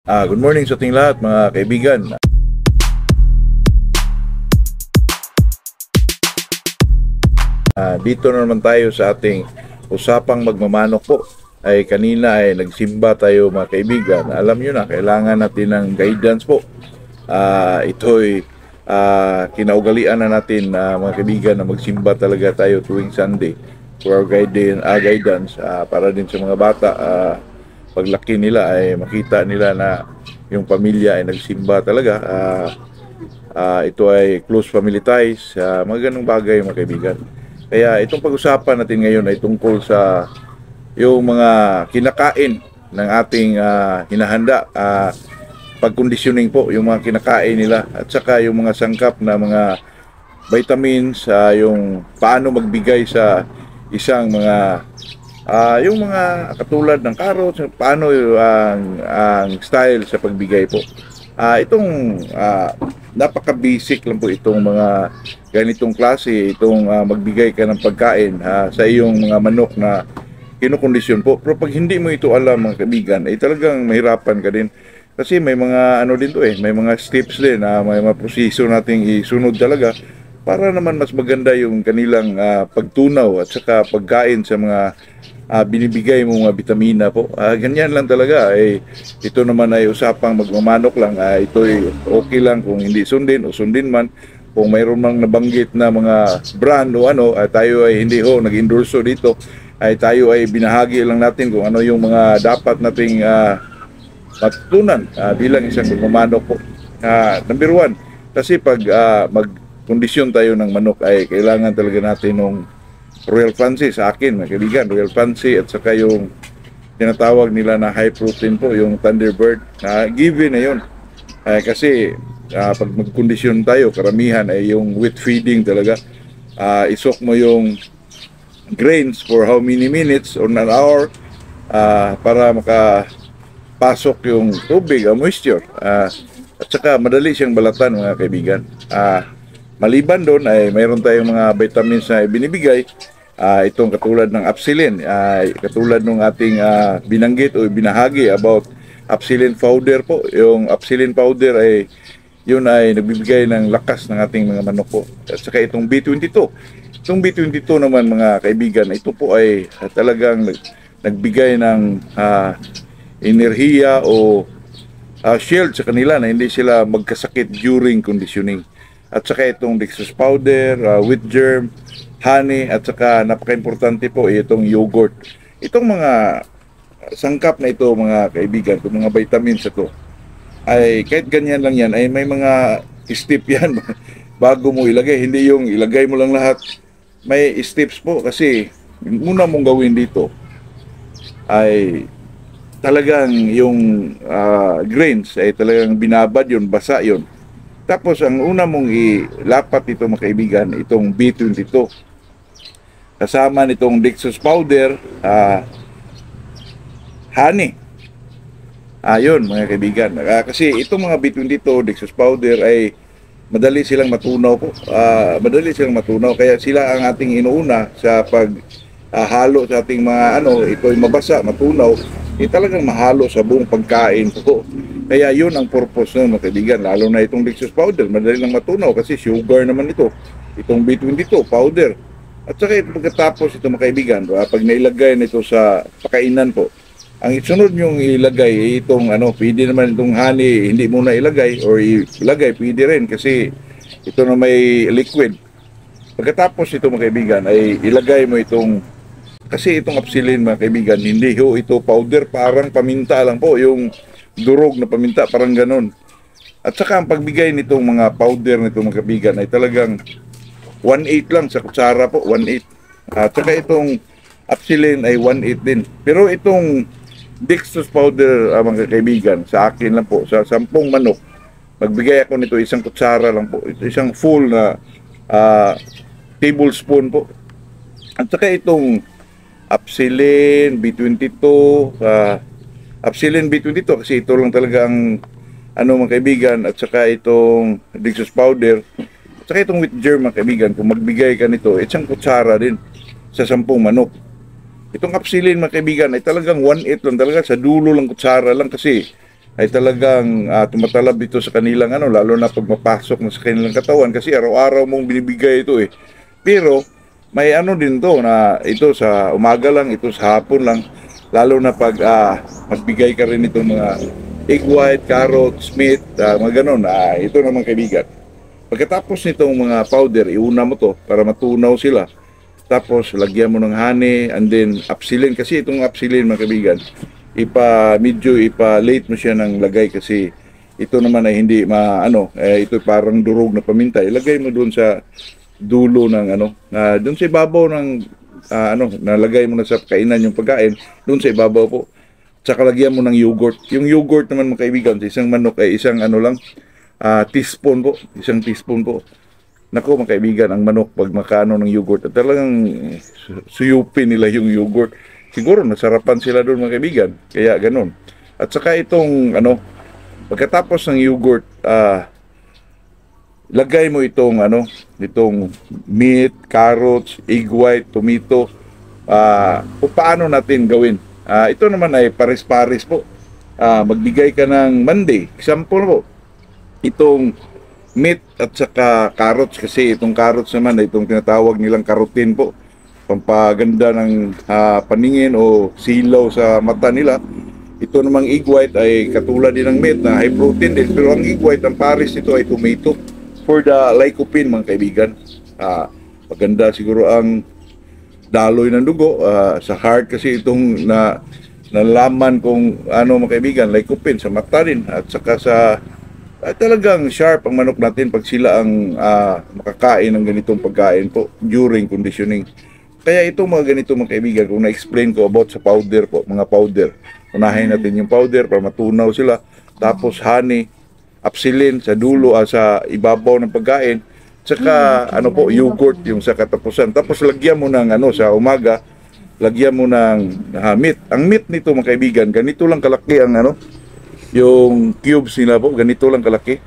Good morning sa ating lahat mga kaibigan. Dito na naman tayo sa ating usapang magmamanok po. Ay kanina ay nagsimba tayo mga kaibigan. Alam nyo na, kailangan natin ng guidance po. Ito'y kinaugalian na natin mga kaibigan na magsimba talaga tayo tuwing Sunday for our guidance para din sa mga bata. Paglaki nila ay makita nila na yung pamilya ay nagsimba talaga. Ito ay close family ties, mga ganong bagay mga kaibigan. Kaya itong pag-usapan natin ngayon ay tungkol sa yung mga kinakain ng ating hinahanda, pag-conditioning po, yung mga kinakain nila at saka yung mga sangkap na mga vitamins, yung paano magbigay sa isang mga yung mga katulad ng carrots, paano ang style sa pagbigay po. Itong napaka-basic lang po itong mga ganitong klase, itong magbigay ka ng pagkain sa iyong mga manok na kinukondisyon po. Pero pag hindi mo ito alam mga kaibigan, ay talagang mahirapan ka din. Kasi may mga ano din to may mga steps din, may mga proseso nating isunod talaga para naman mas maganda yung kanilang pagtunaw at saka pagkain sa mga binibigay mo mga bitamina po. Ganyan lang talaga. Ito naman ay usapang magmamanok lang. Ito ay okay lang kung hindi sundin o sundin man. Kung mayroon mang nabanggit na mga brand o ano, tayo ay hindi nag-endorso dito. Tayo ay binahagi lang natin kung ano yung mga dapat nating matutunan bilang isang magmamanok po. Number one, kasi pag mag-kondisyon tayo ng manok ay kailangan talaga natin ng Royal Fancy sa akin, mga kaibigan. Royal Fancy at saka yung tinatawag nila na high protein po, yung Thunderbird. Given na yun. Kasi pag magkondisyon tayo, karamihan ay yung wheat feeding talaga. Isok mo yung grains for how many minutes or an hour para makapasok yung tubig, moisture. At saka madali siyang balatan mga kaibigan. Maliban doon ay mayroon tayong mga vitamins na binibigay. Itong katulad ng Apsilin, katulad ng ating binanggit o binahagi about Apsilin powder po. Yung Apsilin powder yun ay nagbibigay ng lakas ng ating mga manok po. At saka itong B22. Itong B22 naman mga kaibigan, ito po ay talagang nagbigay ng enerhiya o shield sa kanila na hindi sila magkasakit during conditioning. At saka itong Dextrose powder, wheat germ, honey, at saka napaka-importante po itong yogurt. Itong mga sangkap na ito mga kaibigan, itong mga vitamins ito, ay kahit ganyan lang yan, ay may mga step yan bago mo ilagay. Hindi yung ilagay mo lang lahat. May steps po kasi muna mong gawin dito ay talagang yung grains ay talagang binabad yun, basa yun. Tapos ang una mong ilapat ito mga kaibigan, itong B22. Kasama nitong Dextrose powder, honey. Yun mga kaibigan. Kasi itong mga B22, Dextrose powder ay madali silang matunaw po. Madali silang matunaw. Kaya sila ang ating inuuna sa paghalo sa ating mga ito'y mabasa, matunaw. Talagang mahalo sa buong pagkain po. Kaya yun ang purpose nun mga kaibigan, lalo na itong Dextrose powder, madali lang matunaw kasi sugar naman ito, itong B22 powder. At saka pagkatapos ito mga kaibigan, pag nailagay nito sa pakainan po, ang isunod nyong ilagay itong pwede naman itong honey, hindi muna ilagay or ilagay, pwede rin kasi ito na may liquid. Pagkatapos ito mga kaibigan ay ilagay mo itong, kasi itong Apsilin mga kaibigan, hindi ito powder, parang paminta lang po, yung durog na paminta, parang ganon. At saka ang pagbigay nitong mga powder nitong mga kaibigan ay talagang 1/8 lang sa kutsara po, 1/8. At saka itong Apsilin ay 1/8 din. Pero itong Dextrose powder mga kaibigan, sa akin lang po, sa 10 manok, magbigay ako nito isang kutsara lang po, isang full na tablespoon po. At saka itong Apsilin, B22, Apsilin B22 kasi ito lang talaga ang mga kaibigan, at saka itong Dextrose powder at saka itong wheat germ mga kaibigan. Kung magbigay ka nito, isang kutsara din sa 10 manok. Itong Apsilin mga kaibigan ay talagang 1/8 lang talaga, sa dulo lang kutsara lang kasi ay talagang tumatalab dito sa kanilang ano, lalo na pag mapasok na sa kanilang katawan kasi araw-araw mong binibigay ito eh. Pero may ano din to na ito sa umaga lang, ito sa hapon lang, lalo na pag magbigay ka rin itong mga egg white, carrots, meat, mga ganon. Ito naman kaibigan. Pagkatapos nitong mga powder, iuna mo to para matunaw sila. Tapos lagyan mo ng honey and then apsilin, kasi itong apsilin mga kaibigan, medyo ipa-late mo siya ng lagay kasi ito naman ay hindi ito parang durog na paminta. Ilagay mo doon sa dulo ng doon sa ibabaw ng nalagay mo na sa kainan yung pagkain, doon sa ibabaw po. Tsaka lagyan mo ng yogurt. Yung yogurt naman mga kaibigan, sa isang manok ay isang teaspoon po, isang teaspoon po. Nako mga kaibigan, ang manok pag makano ng yogurt, at talagang suyupin nila yung yogurt. Siguro nasarapan sila doon mga kaibigan, kaya ganun. At saka itong pagkatapos ng yogurt, lagay mo itong meat, carrots, egg white, tomato. Paano natin gawin? Ito naman ay pares-pares po. Magbigay ka ng Monday, example po, itong meat at saka carrots, kasi itong carrots naman ay itong tinatawag nilang carotene po, pampaganda ng paningin o silaw sa mata nila. Ito namang egg white ay katulad din ng meat na high protein din, pero ang egg white, ang pares nito ay tomato for the lycopene mga kaibigan. Maganda siguro ang daloy ng dugo sa heart, kasi itong nalaman kung mga kaibigan, lycopene sa mata din, at saka sa talagang sharp ang manok natin pag sila ang makakain ng ganitong pagkain po during conditioning. Kaya itong mga ganito mga kaibigan, kung na-explain ko about sa powder po, mga powder, unahin natin yung powder para matunaw sila, tapos honey, apsilin sa dulo, sa ibabaw ng pagkain, saka yogurt yung sa katapusan. Tapos lagyan mo ng sa umaga, lagyan mo ng meat. Ang meat nito mga kaibigan, ganito lang kalaki ang yung cubes nila po, ganito lang kalaki.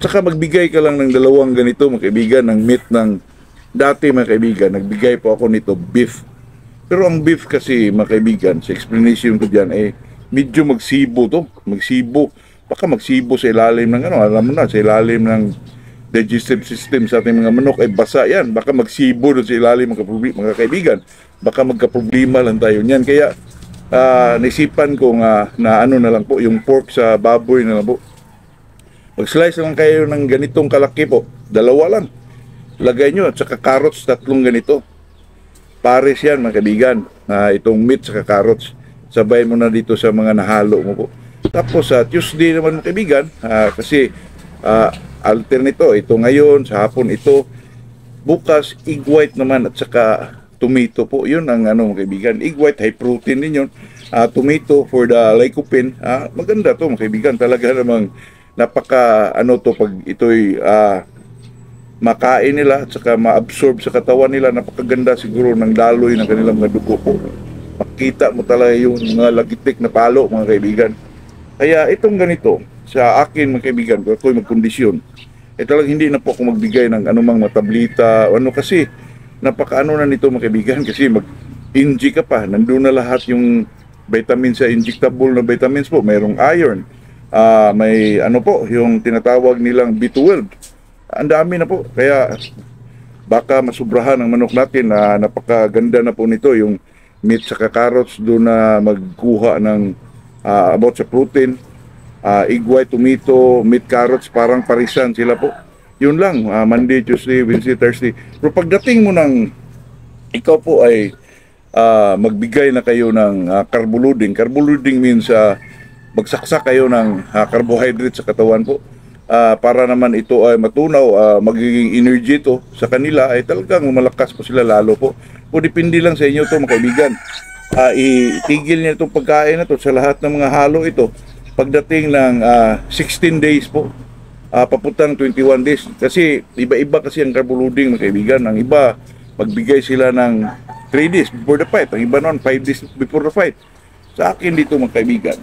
Saka magbigay ka lang ng dalawang ganito mga kaibigan ng meat ng dati mga kaibigan, nagbigay po ako nito beef. Pero ang beef kasi mga kaibigan, sa explanation ko dyan, medyo magsibo to, baka magsibo sa ilalim ng alam mo na, sa ilalim ng digestive system sa ating mga manok ay basa yan, baka magsibo doon sa ilalim mga kaibigan, baka magka-problema lang tayo niyan. Kaya naisipan ko na na lang po, yung pork sa baboy na lang po. Mag-slice lang kayo ng ganitong kalaki po, dalawa lang. Lagay nyo, at saka carrots, tatlong ganito. Pares yan mga kaibigan, itong meat saka carrots. Sabay mo na dito sa mga nahalo mo po. Tapos sa Tuesday naman mga kaibigan, kasi alternate ito ngayon, sa hapon ito. Bukas, egg white naman at saka tomato po. Yun ang mga kaibigan. Egg white, high protein din yun. Tomato for the lycopene. Maganda to mga kaibigan. Talaga namang napaka pag ito'y makain nila at saka ma-absorb sa katawan nila, napakaganda siguro ng daloy ng kanilang mga dugo po. Makita mo talaga yung mga lagitik na palo mga kaibigan. Kaya itong ganito, sa akin mga kaibigan, kung ako'y magkondisyon, talagang hindi na po ako magbigay ng anumang matablita, kasi napakaano na nito mga kaibigan, kasi mag-inject ka pa, nandun na lahat yung vitamins sa injectable na vitamins po, mayroong iron, may yung tinatawag nilang B12, ang dami na po, kaya baka masubrahan ang manok natin. Napakaganda na po nito, yung meat sa carrots, doon na magkuha ng about sa protein, egg white, tomato, meat, carrots, parang parisan sila po. Yun lang, Monday, Tuesday, Wednesday, Thursday. Pero pagdating mo ikaw po ay magbigay na kayo ng carbo loading. Carbo loading means magsaksak kayo ng carbohydrate sa katawan po. Para naman ito ay matunaw, magiging energy to sa kanila, ay talagang malakas po sila lalo po. O depende lang sa inyo to mga kaibigan. Itigil niya itong pagkain na to sa lahat ng mga halo ito. Pagdating ng 16 days po, papuntang 21 days. Kasi iba-iba kasi ang carbo loading mga kaibigan. Ang iba, magbigay sila ng 3 days before the fight. Ang iba noon, 5 days before the fight. Sa akin dito mga kaibigan,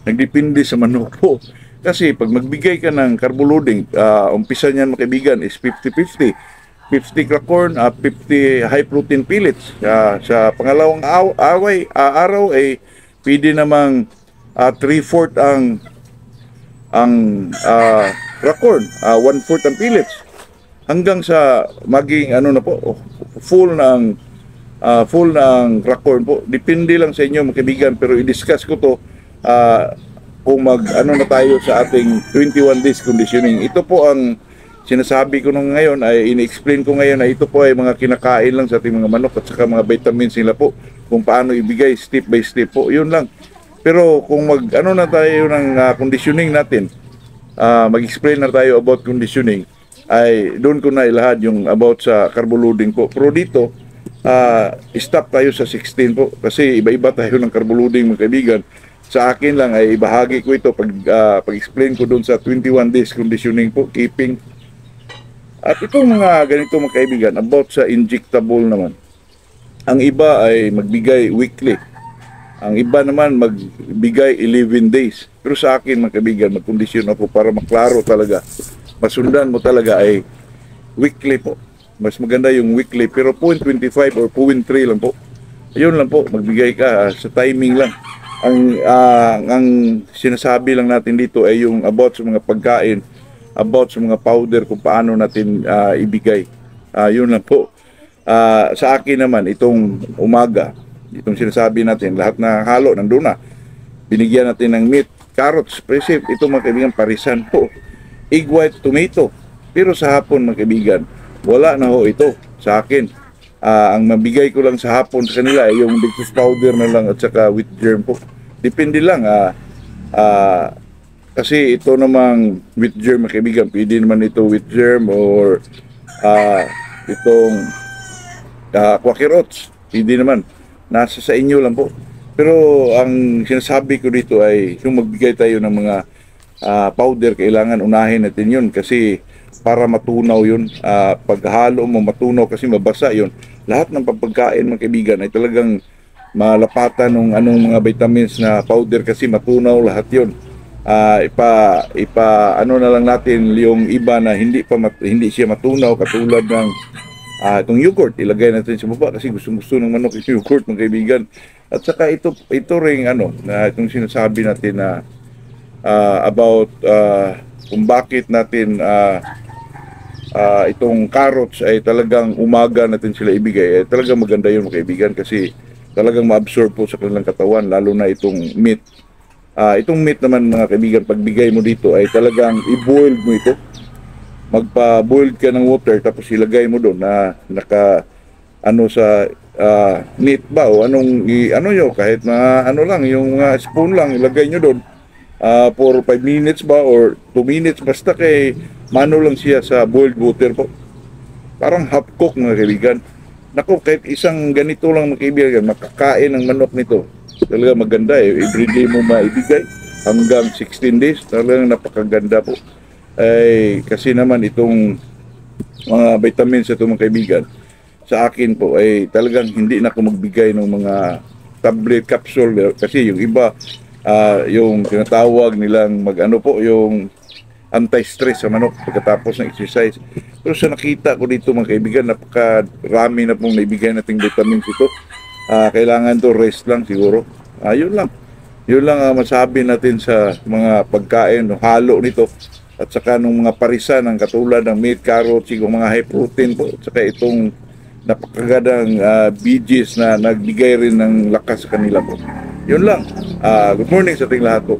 nagdepende sa manok po. Kasi pag magbigay ka ng carbo loading, umpisa niyan mga kaibigan is 50-50. 50 cracorn, 50 high protein pellets. Sa pangalawang araw ay pwede namang 3/4 ang racorn, 1/4 ang pellets, hanggang sa maging ano na po, full ng racorn po. Depende lang sa inyo mga kaibigan, pero i-discuss ko to kung mag ano na tayo sa ating 21 days conditioning. Ito po ang sinasabi ko nung ngayon, ay ini-explain ko ngayon na ito po ay mga kinakain lang sa ating mga manok at saka mga vitamins nila po, kung paano ibigay step by step po, yun lang. Pero kung mag ano na tayo ng conditioning natin, mag-explain na tayo about conditioning, ay doon ko na ilahad yung about sa carbo loading po. Pero dito, stop tayo sa 16 po, kasi iba-iba tayo ng carbo loading mga kaibigan. Sa akin lang ay ibahagi ko ito pag-explain ko doon sa 21 days conditioning po, keeping. At itong mga ganito mga kaibigan, about sa injectable naman, ang iba ay magbigay weekly, ang iba naman magbigay 11 days. Pero sa akin mga kaibigan, magkondisyon ako para maklaro talaga, masundan mo talaga ay weekly po. Mas maganda yung weekly, pero 0.25 or 0.3 lang po. Ayun lang po, magbigay ka sa timing lang. Ang sinasabi lang natin dito ay yung about sa mga pagkain, about sa mga powder, kung paano natin ibigay. Yun lang po. Sa akin naman, itong umaga, itong sinasabi natin, lahat na halo nandun na. Binigyan natin ng meat, carrots, presip, ito mga kaibigan, parisan po. Egg white, tomato. Pero sa hapon mga kaibigan, wala na ho ito sa akin. Ang mabigay ko lang sa hapon sa kanila ay yung dextrose powder na lang at saka wheat germ po. Depende lang. Kasi ito namang wheat germ mga kaibigan, pwede naman ito wheat germ or itong quaker oats, pwede naman. Nasa sa inyo lang po. Pero ang sinasabi ko dito ay yung magbigay tayo ng mga powder, kailangan unahin natin yun kasi para matunaw yun. Paghalo mo matunaw kasi mabasa yun. Lahat ng pagkain mga kaibigan ay talagang malapatan ng anong mga vitamins na powder kasi matunaw lahat yun. Ano na lang natin yung iba na hindi siya matunaw, katulad ng itong yogurt, ilagay natin sa baba kasi gusto ng manok yung yogurt mga kaibigan. At saka ito ring na itong sinasabi natin na about kung bakit natin itong carrots ay talagang umaga natin sila ibigay. Talagang maganda yun mga kaibigan kasi talagang ma-absorb po sa kanilang katawan, lalo na itong meat. Itong meat naman mga kaibigan, pagbigay mo dito ay talagang i-boil mo ito. Magpa-boil ka ng water tapos ilagay mo doon na sa meat ba o nyo, kahit na lang, yung spoon lang, ilagay nyo doon for 5 minutes ba or 2 minutes, basta kay mano lang siya sa boiled water po. Parang half cook mga kaibigan. Naku, kahit isang ganito lang mga kaibigan, makakain ng manok nito. Talaga maganda everyday mo maibigay hanggang 16 days. Talagang napakaganda po. Kasi naman itong mga vitamins ito mga kaibigan, sa akin po ay talagang hindi na ako magbigay ng mga tablet capsule kasi yung iba yung tinatawag nilang yung anti-stress sa manok pagkatapos ng exercise. Pero sa nakita ko dito mga kaibigan, napakarami na pong naibigay nating vitamins ito. Kailangan to rest lang siguro. Yun lang masabi natin sa mga pagkain, halo nito. At saka nung mga parisan ng katulad ng meat, carrots, yung mga high protein po, at saka itong napakagandang veggies na nagbigay rin ng lakas sa kanila po. Yun lang. Good morning sa ating lahat po.